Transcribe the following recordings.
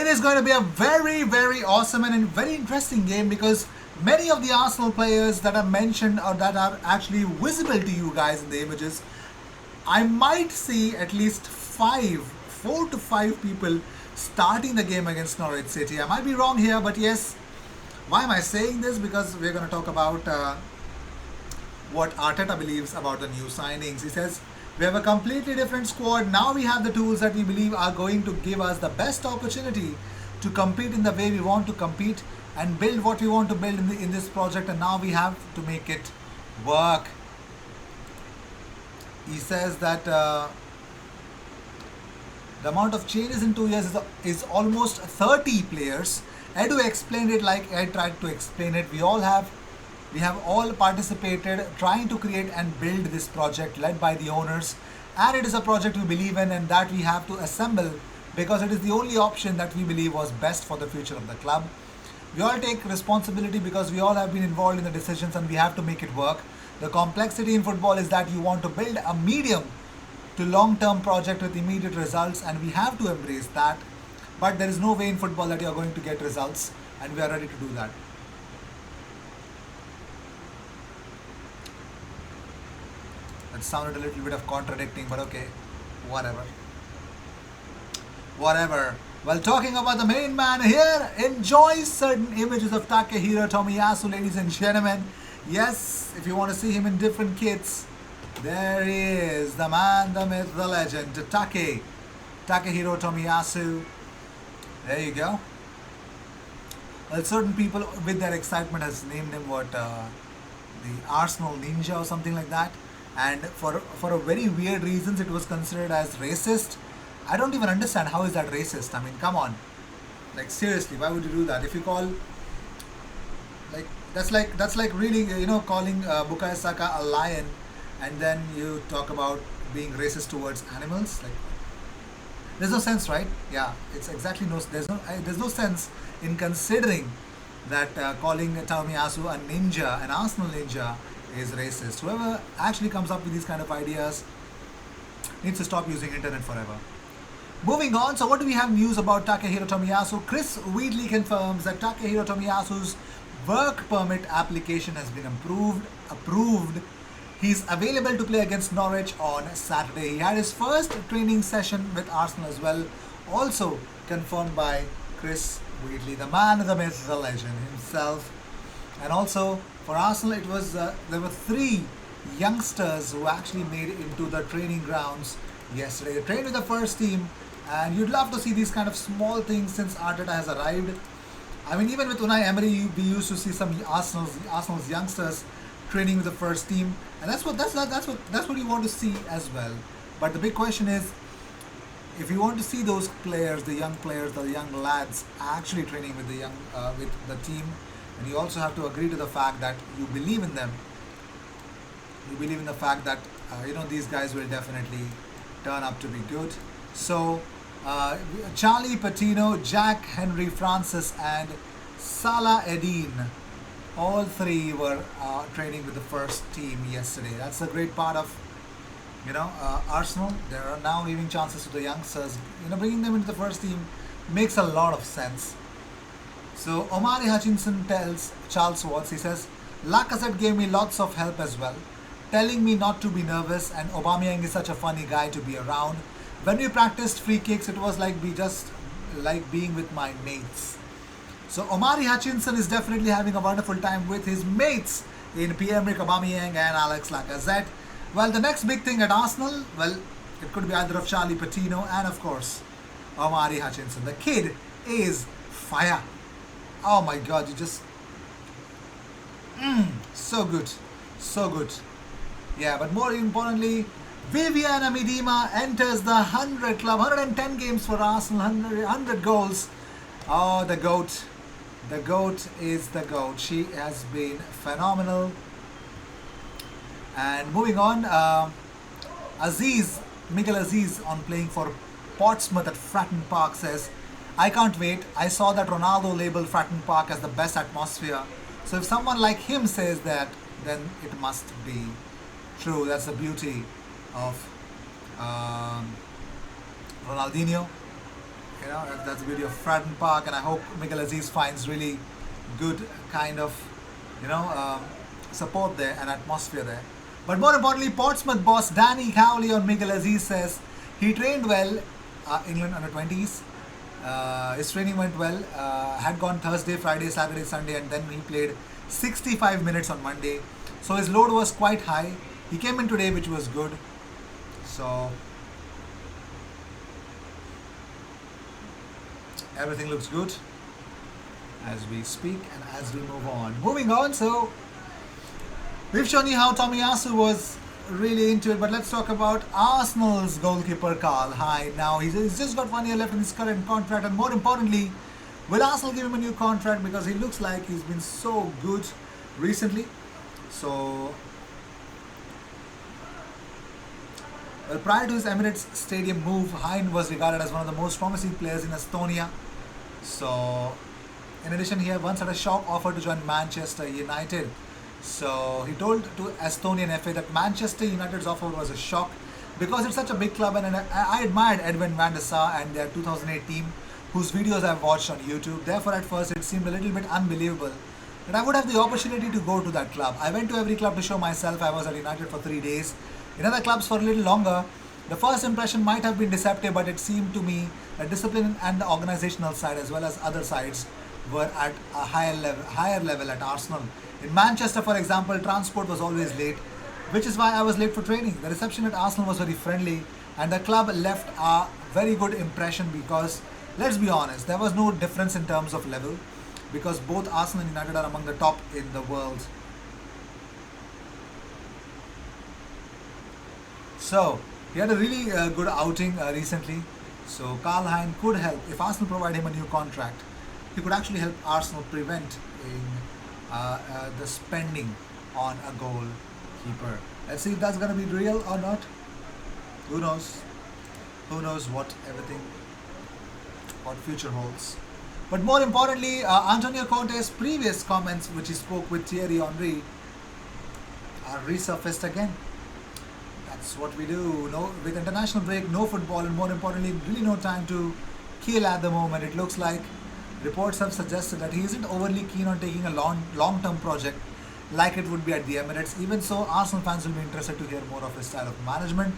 It is going to be a very, very awesome and very interesting game because many of the Arsenal players that are mentioned or that are actually visible to you guys in the images, I might see at least 4 to 5 people starting the game against Norwich City. I might be wrong here, but yes. Why am I saying this? Because we're going to talk about what Arteta believes about the new signings. He says, we have a completely different squad. Now we have the tools that we believe are going to give us the best opportunity to compete in the way we want to compete and build what we want to build in this project. And now we have to make it work. He says that the amount of changes in 2 years is almost 30 players. Edu explained it like I tried to explain it. We have all participated trying to create and build this project led by the owners, and it is a project we believe in and that we have to assemble because it is the only option that we believe was best for the future of the club. We all take responsibility because we all have been involved in the decisions and we have to make it work. The complexity in football is that you want to build a medium to long-term project with immediate results, and we have to embrace that. But there is no way in football that you are going to get results, and we are ready to do that. That sounded a little bit of contradicting, but okay, whatever. Whatever. Well, talking about the main man here, enjoy certain images of Takehiro Tomiyasu, ladies and gentlemen. Yes, if you want to see him in different kits, there he is, the man, the myth, the legend, Takehiro Tomiyasu. There you go. Well, certain people with their excitement has named him the Arsenal Ninja or something like that. And for a very weird reasons, it was considered as racist. I don't even understand how is that racist. I mean, come on. Like seriously, why would you do that? If you call that's like really calling Bukayo Saka a lion, and then you talk about being racist towards animals. Like there's no sense, right? Yeah, it's exactly there's no sense in considering that calling Tomiyasu a ninja, an Arsenal ninja, is racist. Whoever actually comes up with these kind of ideas needs to stop using internet forever. Moving on, so what do we have news about Takehiro Tomiyasu? Chris Wheatley confirms that Takehiro Tomiyasu's work permit application has been approved. He's available to play against Norwich on Saturday. He had his first training session with Arsenal as well, also confirmed by Chris Wheatley, the man, the myth, the legend himself. And also for Arsenal, it was there were 3 youngsters who actually made it into the training grounds yesterday. They trained with the first team, and you'd love to see these kind of small things since Arteta has arrived. I mean, even with Unai Emery, we used to see some Arsenal's youngsters training with the first team, and that's what you want to see as well. But the big question is, if you want to see those players, the young lads, actually training with with the team, and you also have to agree to the fact that you believe in them. You believe in the fact that these guys will definitely turn up to be good. So Charlie Patino, Jack Henry Francis, and Salah Eddin, all 3 were training with the first team yesterday. That's a great part of Arsenal. They are now giving chances to the youngsters. Bringing them into the first team makes a lot of sense. So Omari Hutchinson tells Charles Watts, he says, Lacazette gave me lots of help as well, telling me not to be nervous, and Aubameyang is such a funny guy to be around. When we practiced free kicks, it was like being with my mates. So Omari Hutchinson is definitely having a wonderful time with his mates in Pierre-Emerick Aubameyang and Alex Lacazette. Well, the next big thing at Arsenal, well, it could be either of Charlie Patino and of course Omari Hutchinson. The kid is fire. Oh my God, you just so good, so good. Yeah, but more importantly, Viviana Miedema enters the 100 club, 110 games for Arsenal, 100 goals. Oh, the GOAT. The GOAT is the GOAT. She has been phenomenal. And moving on, Miguel Aziz, on playing for Portsmouth at Fratton Park, says, I can't wait. I saw that Ronaldo labeled Fratton Park as the best atmosphere. So if someone like him says that, then it must be true. That's the beauty of Ronaldinho. That's the beauty of Fratton Park, and I hope Miguel Aziz finds really good kind of you know um, support there and atmosphere there. But more importantly, Portsmouth boss Danny Cowley on Miguel Aziz says he trained well. England under 20s. His training went well. Had gone Thursday, Friday, Saturday, Sunday, and then he played 65 minutes on Monday. So his load was quite high. He came in today, which was good. So everything looks good as we speak and as we move on. Moving on, so we've shown you how Tomiyasu was really into it, but let's talk about Arsenal's goalkeeper Carl Hyde. Now he's just got 1 year left in his current contract, and more importantly, will Arsenal give him a new contract because he looks like he's been so good recently. So, well, prior to his Emirates Stadium move, Hyde was regarded as one of the most promising players in Estonia. So, in addition, he had once had a shock offer to join Manchester United. So he told to Estonian FA that Manchester United's offer was a shock because it's such a big club, and I admired Edwin van der Sar and their 2008 team, whose videos I've watched on YouTube. Therefore, at first it seemed a little bit unbelievable that I would have the opportunity to go to that club. I went to every club to show myself. I was at United for 3 days, in other clubs for a little longer. The first impression might have been deceptive, but it seemed to me that discipline and the organizational side, as well as other sides, were at a higher level at Arsenal. In Manchester, for example, transport was always late, which is why I was late for training. The reception at Arsenal was very friendly, and the club left a very good impression because, let's be honest, there was no difference in terms of level because both Arsenal and United are among the top in the world. So, he had a really good outing recently. So, Karl Hein could help. If Arsenal provide him a new contract, he could actually help Arsenal prevent the spending on a goalkeeper. Let's see if that's going to be real or not. Who knows? Who knows what future holds. But more importantly, Antonio Conte's previous comments, which he spoke with Thierry Henry, are resurfaced again. That's what we do. No, with international break, no football, and more importantly, really no time to kill at the moment. It looks like reports have suggested that he isn't overly keen on taking a long-term project like it would be at the Emirates. Even so, Arsenal fans will be interested to hear more of his style of management.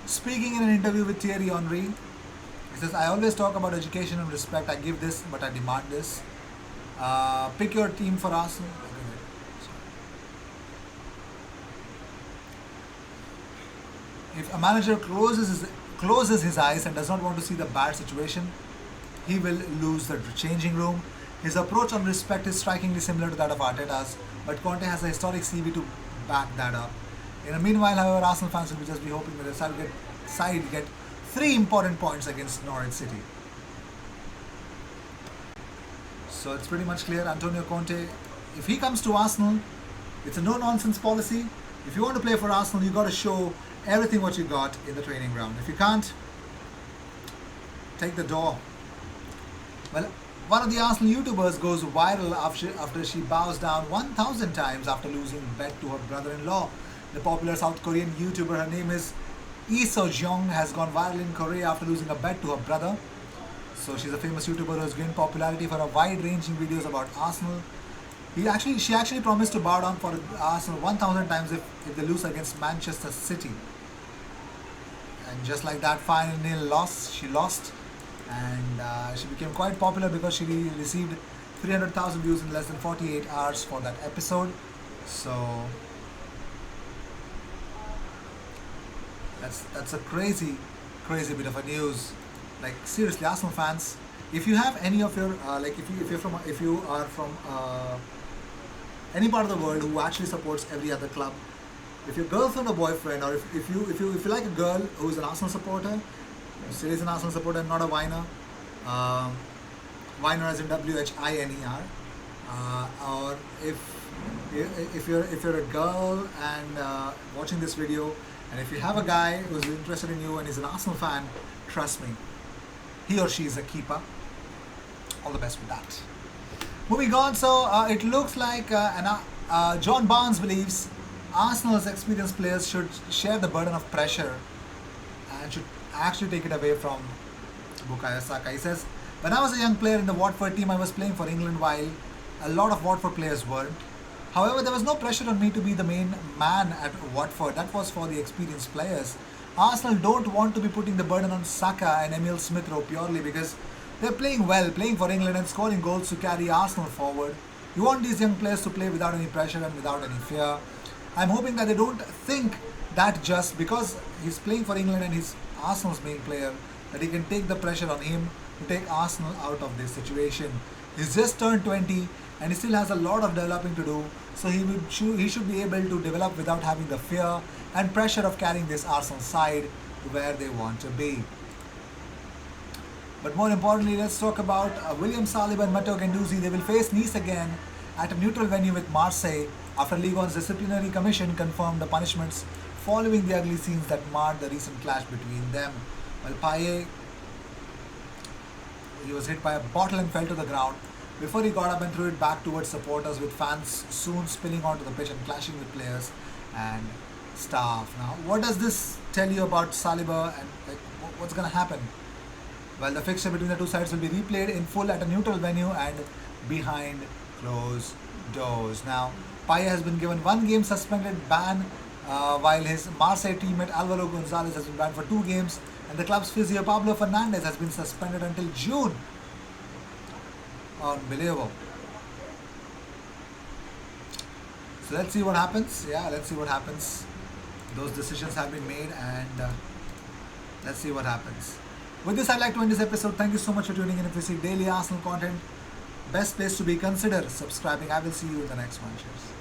Speaking in an interview with Thierry Henry, he says, "I always talk about education and respect. I give this, but I demand this. Pick your team for Arsenal." If a manager closes his eyes and does not want to see the bad situation, he will lose the changing room. His approach on respect is strikingly similar to that of Arteta's, but Conte has a historic CV to back that up. In the meanwhile, however, Arsenal fans will just be hoping that the side get 3 important points against Norwich City. So it's pretty much clear, Antonio Conte, if he comes to Arsenal, it's a no-nonsense policy. If you want to play for Arsenal, you got to show everything what you got in the training ground. If you can't, take the door. Well, one of the Arsenal YouTubers goes viral after she bows down 1,000 times after losing bet to her brother-in-law. The popular South Korean YouTuber, her name is Lee So-jeong, has gone viral in Korea after losing a bet to her brother. So she's a famous YouTuber who has gained popularity for her wide-ranging videos about Arsenal. She actually promised to bow down for Arsenal 1,000 times if they lose against Manchester City. And just like that, she lost. And she became quite popular because she received 300,000 views in less than 48 hours for that episode. So that's a crazy bit of a news. Like seriously, Arsenal fans, if you have any of your if you are from any part of the world who actually supports every other club, if your girlfriend or boyfriend, or if you like a girl who is an Arsenal supporter, still is an Arsenal supporter, not a whiner. Whiner as in WHINER. Or if you're a girl and watching this video, and if you have a guy who's interested in you and is an Arsenal fan, trust me, he or she is a keeper. All the best with that. Moving on, so it looks like John Barnes believes Arsenal's experienced players should share the burden of pressure and should actually take it away from Bukayo Saka. He says, when I was a young player in the Watford team, I was playing for England while a lot of Watford players weren't. However, there was no pressure on me to be the main man at Watford. That was for the experienced players. Arsenal don't want to be putting the burden on Saka and Emil Smith Rowe purely because they're playing well, playing for England and scoring goals to carry Arsenal forward. You want these young players to play without any pressure and without any fear. I'm hoping that they don't think that just because he's playing for England and he's Arsenal's main player, that he can take the pressure on him to take Arsenal out of this situation. He's just turned 20 and he still has a lot of developing to do. So he should be able to develop without having the fear and pressure of carrying this Arsenal side to where they want to be. But more importantly, let's talk about William Saliba and Matteo Guendouzi. They will face Nice again at a neutral venue with Marseille after Ligue 1's disciplinary commission confirmed the punishments following the ugly scenes that marred the recent clash between them. Well, Payet, he was hit by a bottle and fell to the ground before he got up and threw it back towards supporters, with fans soon spilling onto the pitch and clashing with players and staff. Now, what does this tell you about Saliba and like what's going to happen? Well, the fixture between the two sides will be replayed in full at a neutral venue and behind closed doors. Now, Payet has been given 1 game suspended ban, while his Marseille teammate Alvaro Gonzalez has been banned for 2 games, and the club's physio Pablo Fernandez has been suspended until June. Unbelievable. So let's see what happens. Yeah, let's see what happens. Those decisions have been made, and let's see what happens. With this, I'd like to end this episode. Thank you so much for tuning in. If you see daily Arsenal content, best place to be, consider subscribing. I will see you in the next one. Cheers.